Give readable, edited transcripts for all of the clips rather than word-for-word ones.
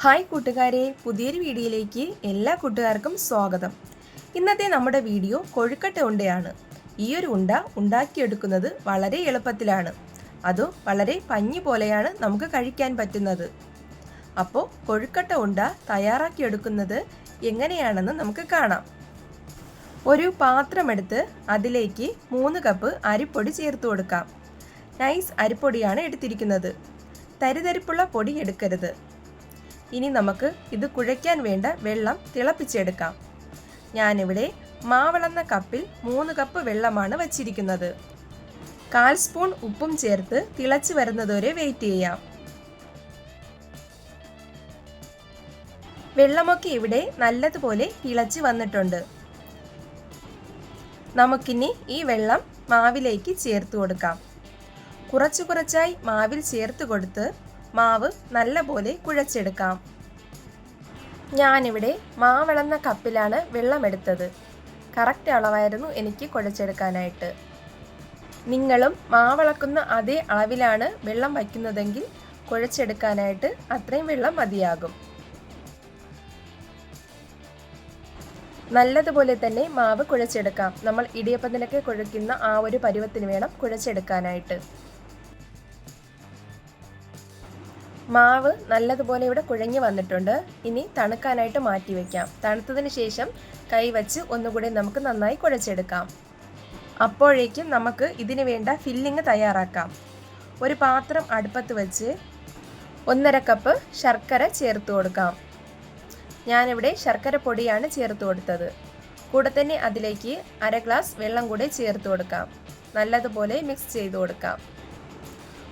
Hi കൂട്ടുകാരെ, പുതിയൊരു വീഡിയോയിലേക്ക് എല്ലാ കൂട്ടുകാർക്കും സ്വാഗതം. ഇന്നത്തെ നമ്മുടെ വീഡിയോ കൊഴുക്കട്ട ഉണ്ടയാണ്. ഈ ഒരു ഉണ്ട ഉണ്ടാക്കിയെടുക്കുന്നത് വളരെ എളുപ്പത്തിലാണ്. അതും വളരെ പഞ്ഞി പോലെയാണ് നമുക്ക് കഴിക്കാൻ പറ്റുന്നത്. അപ്പോൾ കൊഴുക്കട്ട ഉണ്ട തയ്യാറാക്കിയെടുക്കുന്നത് എങ്ങനെയാണെന്ന് നമുക്ക് കാണാം. ഒരു പാത്രമെടുത്ത് അതിലേക്ക് 3 കപ്പ് അരിപ്പൊടി ചേർത്ത് കൊടുക്കാം. നൈസ് അരിപ്പൊടിയാണ് എടുത്തിരിക്കുന്നത്. തരിതരിപ്പുള്ള പൊടി എടുക്കരുത്. ഇനി നമുക്ക് ഇത് കുഴയ്ക്കാൻ വേണ്ട വെള്ളം തിളപ്പിച്ചെടുക്കാം. ഞാനിവിടെ മാവളന്ന കപ്പിൽ 3 കപ്പ് വെള്ളമാണ് വച്ചിരിക്കുന്നത്. 1/4 സ്പൂൺ ഉപ്പും ചേർത്ത് തിളച്ച് വരുന്നതുവരെ വെയിറ്റ് ചെയ്യാം. വെള്ളമൊക്കെ ഇവിടെ നല്ലതുപോലെ തിളച്ച് വന്നിട്ടുണ്ട്. നമുക്കിനി ഈ വെള്ളം മാവിലേക്ക് ചേർത്ത് കൊടുക്കാം. കുറച്ചായി മാവിൽ ചേർത്ത് കൊടുത്ത് മാവ് നല്ലപോലെ കുഴച്ചെടുക്കാം. ഞാനിവിടെ മാവളന്ന കപ്പിലാണ് വെള്ളമെടുത്തത്. കറക്റ്റ് അളവായിരുന്നു എനിക്ക് കുഴച്ചെടുക്കാനായിട്ട്. നിങ്ങളും മാവളക്കുന്ന അതേ അളവിലാണ് വെള്ളം വയ്ക്കുന്നതെങ്കിൽ കുഴച്ചെടുക്കാനായിട്ട് അത്രയും വെള്ളം മതിയാകും. നല്ലതുപോലെ തന്നെ മാവ് കുഴച്ചെടുക്കാം. നമ്മൾ ഇടിയപ്പത്തിനൊക്കെ കുഴയ്ക്കുന്ന ആ ഒരു പരുവത്തിന് വേണം കുഴച്ചെടുക്കാനായിട്ട്. മാവ് നല്ലതുപോലെ ഇവിടെ കുഴഞ്ഞു വന്നിട്ടുണ്ട്. ഇനി തണുക്കാനായിട്ട് മാറ്റി വയ്ക്കാം. തണുത്തതിന് ശേഷം കൈവച്ച് ഒന്നുകൂടി നമുക്ക് നന്നായി കുഴച്ചെടുക്കാം. അപ്പോഴേക്കും നമുക്ക് ഇതിന് വേണ്ട ഫില്ലിങ് തയ്യാറാക്കാം. ഒരു പാത്രം അടുപ്പത്ത് വെച്ച് 1/2 കപ്പ് ശർക്കര ചേർത്ത് കൊടുക്കാം. ഞാനിവിടെ ശർക്കര പൊടിയാണ് ചേർത്ത് കൊടുത്തത്. കൂടെ തന്നെ അതിലേക്ക് 1/2 ഗ്ലാസ് വെള്ളം കൂടെ ചേർത്ത് കൊടുക്കാം. നല്ലതുപോലെ മിക്സ് ചെയ്ത് കൊടുക്കാം.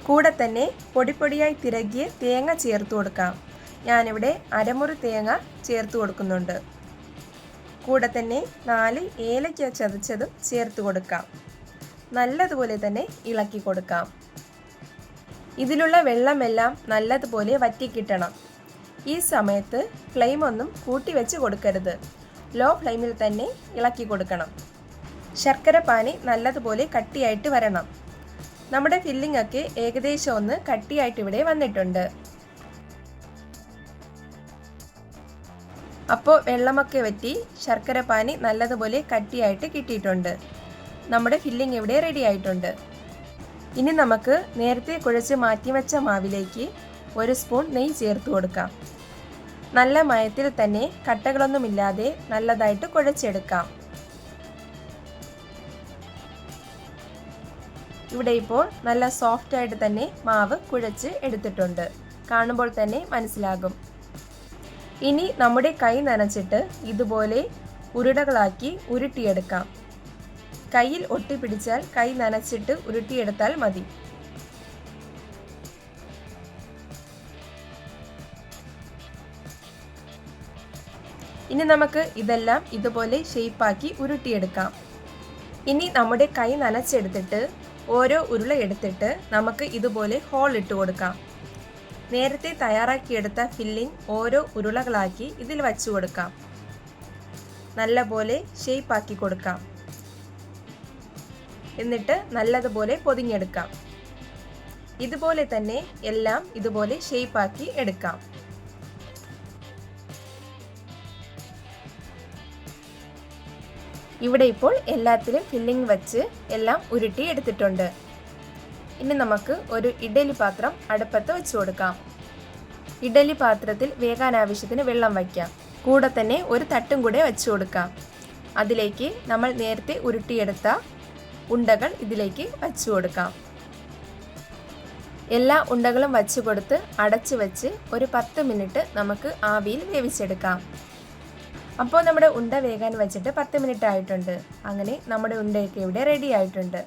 കൂടെ തന്നെ പൊടിപ്പൊടിയായി തിരകിയ തേങ്ങ ചേർത്ത് കൊടുക്കാം. ഞാനിവിടെ അരമുറി തേങ്ങ ചേർത്ത് കൊടുക്കുന്നുണ്ട്. കൂടെ തന്നെ 4 ഏലക്ക ചതച്ചതും ചേർത്ത് കൊടുക്കാം. നല്ലതുപോലെ തന്നെ ഇളക്കി കൊടുക്കാം. ഇതിലുള്ള വെള്ളമെല്ലാം നല്ലതുപോലെ വറ്റിക്കിട്ടണം. ഈ സമയത്ത് ഫ്ലെയിം ഒന്നും കൂട്ടി വെച്ച് കൊടുക്കരുത്. ലോ ഫ്ലെയിമിൽ തന്നെ ഇളക്കി കൊടുക്കണം. ശർക്കര പാനി നല്ലതുപോലെ കട്ടിയായിട്ട് വരണം. നമ്മുടെ ഫില്ലിംഗ് ഒക്കെ ഏകദേശം ഒന്ന് കട്ടിയായിട്ട് ഇവിടെ വന്നിട്ടുണ്ട്. അപ്പോൾ വെള്ളമൊക്കെ വറ്റി ശർക്കര പാനി നല്ലതുപോലെ കട്ടിയായിട്ട് കിട്ടിയിട്ടുണ്ട്. നമ്മുടെ ഫില്ലിംഗ് ഇവിടെ റെഡി ആയിട്ടുണ്ട്. ഇനി നമുക്ക് നേരത്തെ കുഴച്ച് മാറ്റിവെച്ച മാവിലേക്ക് 1 സ്പൂൺ നെയ്യ് ചേർത്ത് കൊടുക്കാം. നല്ല മയത്തിൽ തന്നെ കട്ടകളൊന്നുമില്ലാതെ നല്ലതായിട്ട് കുഴച്ചെടുക്കാം. ഇവിടെ ഇപ്പോൾ നല്ല സോഫ്റ്റ് ആയിട്ട് തന്നെ മാവ് കുഴച്ച് എടുത്തിട്ടുണ്ട്. കാണുമ്പോൾ തന്നെ മനസ്സിലാകും. ഇനി നമ്മുടെ കൈ നനച്ചിട്ട് ഇതുപോലെ ഉരുളകളാക്കി ഉരുട്ടിയെടുക്കാം. കയ്യിൽ ഒട്ടിപ്പിടിച്ചാൽ കൈ നനച്ചിട്ട് ഉരുട്ടിയെടുത്താൽ മതി. ഇനി നമുക്ക് ഇതെല്ലാം ഇതുപോലെ ഷേപ്പാക്കി ഉരുട്ടിയെടുക്കാം. ഇനി നമ്മുടെ കൈ നനച്ചെടുത്തിട്ട് ഓരോ ഉരുള എടുത്തിട്ട് നമുക്ക് ഇതുപോലെ ഹോൾ ഇട്ട് കൊടുക്കാം. നേരത്തെ തയ്യാറാക്കിയെടുത്ത ഫില്ലിംഗ് ഓരോ ഉരുളകളാക്കി ഇതിൽ വച്ചു കൊടുക്കാം. നല്ലപോലെ ഷേപ്പാക്കി കൊടുക്കാം. എന്നിട്ട് നല്ലതുപോലെ പൊതിഞ്ഞെടുക്കാം. ഇതുപോലെ തന്നെ എല്ലാം ഇതുപോലെ ഷേപ്പാക്കി എടുക്കാം. ഇവിടെ ഇപ്പോൾ എല്ലാത്തിലും ഫില്ലിംഗ് വെച്ച് എല്ലാം ഉരുട്ടി എടുത്തിട്ടുണ്ട്. ഇനി നമുക്ക് ഒരു ഇഡ്ഡലി പാത്രം അടുപ്പത്ത് വെച്ച് കൊടുക്കാം. ഇഡ്ഡലി പാത്രത്തിൽ വേകാൻ ആവശ്യത്തിന് വെള്ളം വയ്ക്കാം. കൂടെ തന്നെ ഒരു തട്ടും കൂടെ വെച്ച് കൊടുക്കാം. അതിലേക്ക് നമ്മൾ നേരത്തെ ഉരുട്ടിയെടുത്ത ഉണ്ടകൾ ഇതിലേക്ക് വച്ചു കൊടുക്കാം. എല്ലാ ഉണ്ടകളും വച്ചു കൊടുത്ത് അടച്ചു വെച്ച് ഒരു 10 മിനിറ്റ് നമുക്ക് ആവിയിൽ വേവിച്ചെടുക്കാം. അപ്പോൾ നമ്മുടെ ഉണ്ട വേകാൻ വെച്ചിട്ട് 10 മിനിറ്റ് ആയിട്ടുണ്ട്. അങ്ങനെ നമ്മുടെ ഉണ്ടയൊക്കെ ഇവിടെ റെഡി ആയിട്ടുണ്ട്.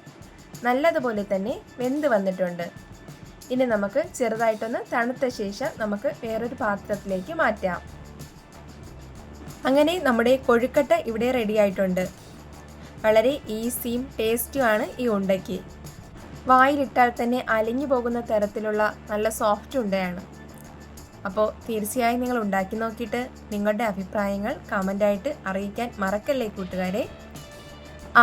നല്ലതുപോലെ തന്നെ വെന്ത് വന്നിട്ടുണ്ട്. ഇനി നമുക്ക് ചെറുതായിട്ടൊന്ന് തണുത്ത ശേഷം നമുക്ക് വേറൊരു പാത്രത്തിലേക്ക് മാറ്റാം. അങ്ങനെ നമ്മുടെ കൊഴുക്കട്ട ഇവിടെ റെഡി ആയിട്ടുണ്ട്. വളരെ ഈസിയും ടേസ്റ്റുമാണ് ഈ ഉണ്ടയ്ക്ക്. വായിലിട്ടാൽ തന്നെ അലിഞ്ഞു പോകുന്ന തരത്തിലുള്ള നല്ല സോഫ്റ്റ് ഉണ്ടയാണ്. അപ്പോൾ തീർച്ചയായും നിങ്ങൾ ഉണ്ടാക്കി നോക്കിയിട്ട് നിങ്ങളുടെ അഭിപ്രായങ്ങൾ കമൻ്റായിട്ട് അറിയിക്കാൻ മറക്കല്ലേ കൂട്ടുകാരെ.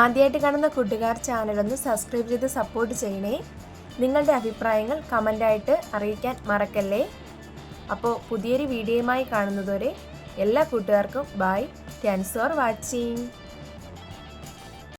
ആദ്യമായിട്ട് കാണുന്ന കൂട്ടുകാർ ചാനലൊന്ന് സബ്സ്ക്രൈബ് ചെയ്ത് സപ്പോർട്ട് ചെയ്യണേ. നിങ്ങളുടെ അഭിപ്രായങ്ങൾ കമൻ്റായിട്ട് അറിയിക്കാൻ മറക്കല്ലേ. അപ്പോൾ പുതിയൊരു വീഡിയോയുമായി കാണുന്നതുവരെ എല്ലാ കൂട്ടുകാർക്കും ബൈ. Thanks for watching.